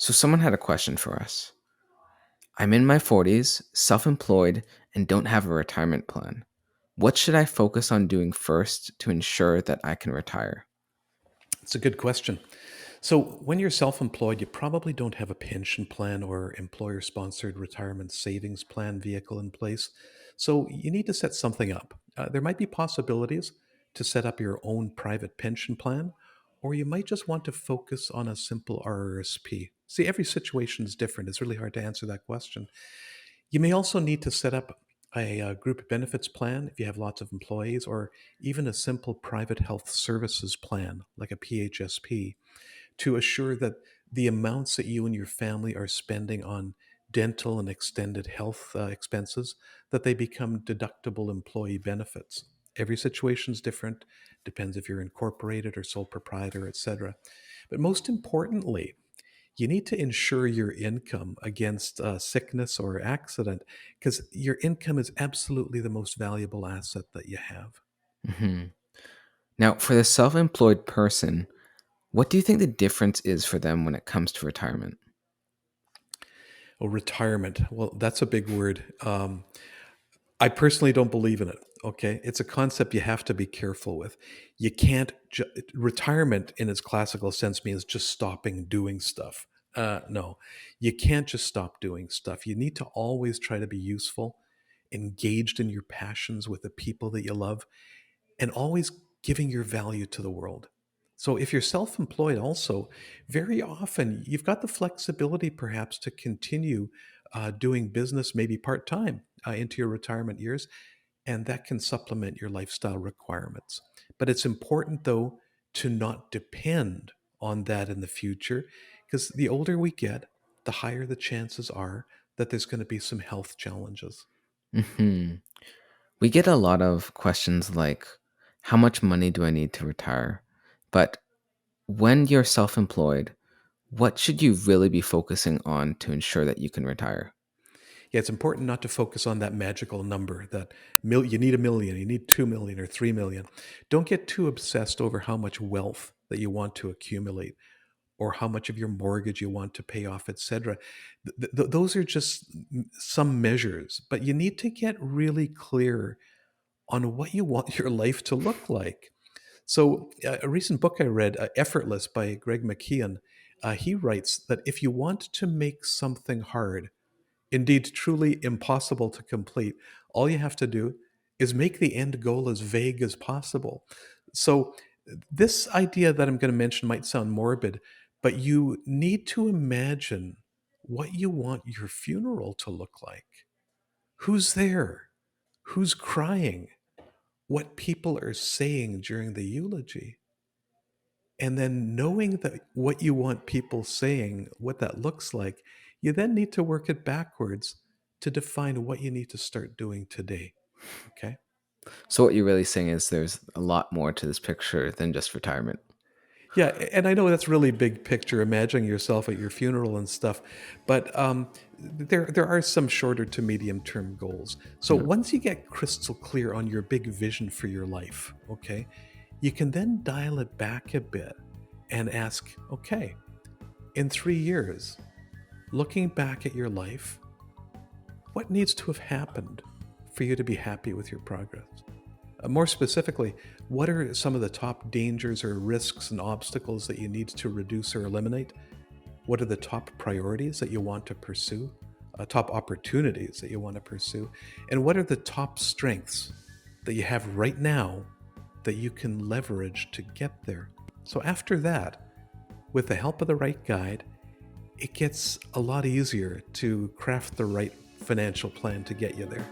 So, someone had a question for us. I'm in my 40s, self employed, and don't have a retirement plan. What should I focus on doing first to ensure that I can retire? It's a good question. So, when you're self employed, you probably don't have a pension plan or employer sponsored retirement savings plan vehicle in place. So, you need to set something up. There might be possibilities to set up your own private pension plan, or you might just want to focus on a simple RRSP. See, every situation is different. It's really hard to answer that question. You may also need to set up a group benefits plan if you have lots of employees, or even a simple private health services plan like a PHSP to assure that the amounts that you and your family are spending on dental and extended health expenses that they become deductible employee benefits. Every situation is different, depends if you're incorporated or sole proprietor, etc. But most importantly, you need to insure your income against sickness or accident, because your income is absolutely the most valuable asset that you have. hmm Now, for the self employed person, what do you think the difference is for them when it comes to retirement? Oh, retirement. Well, that's a big word. I personally don't believe in it. Okay. It's a concept you have to be careful with. You can't, retirement in its classical sense means just stopping doing stuff. No, you can't just stop doing stuff. You need to always try to be useful, engaged in your passions with the people that you love, and always giving your value to the world. So if you're self-employed also, very often you've got the flexibility perhaps to continue doing business maybe part-time into your retirement years, and that can supplement your lifestyle requirements. But it's important though to not depend on that in the future, because the older we get, the higher the chances are that there's going to be some health challenges. hmm We get a lot of questions like, how much money do I need to retire? But when you're self employed, what should you really be focusing on to ensure that you can retire? Yeah, it's important not to focus on that magical number that you need a million, you need 2 million or 3 million. Don't get too obsessed over how much wealth that you want to accumulate or how much of your mortgage you want to pay off, etc. Those are just some measures, but you need to get really clear on what you want your life to look like. So, a recent book I read, Effortless by Greg McKeown, he writes that if you want to make something hard, indeed truly impossible to complete, all you have to do is make the end goal as vague as possible. So, this idea that I'm going to mention might sound morbid, but you need to imagine what you want your funeral to look like. Who's there? Who's crying? What people are saying during the eulogy? And then knowing that what you want people saying, what that looks like, you then need to work it backwards to define what you need to start doing today. Okay. So, what you're really saying is there's a lot more to this picture than just retirement. Yeah, and I know that's really big picture, imagining yourself at your funeral and stuff, but there are some shorter to medium term goals. So Yeah. once you get crystal clear on your big vision for your life, okay, you can then dial it back a bit and ask, okay, in 3 years, looking back at your life, what needs to have happened for you to be happy with your progress? More specifically, what are some of the top dangers or risks and obstacles that you need to reduce or eliminate? What are the top priorities that you want to pursue? Top opportunities that you want to pursue? And what are the top strengths that you have right now that you can leverage to get there? So, after that, with the help of the right guide, it gets a lot easier to craft the right financial plan to get you there.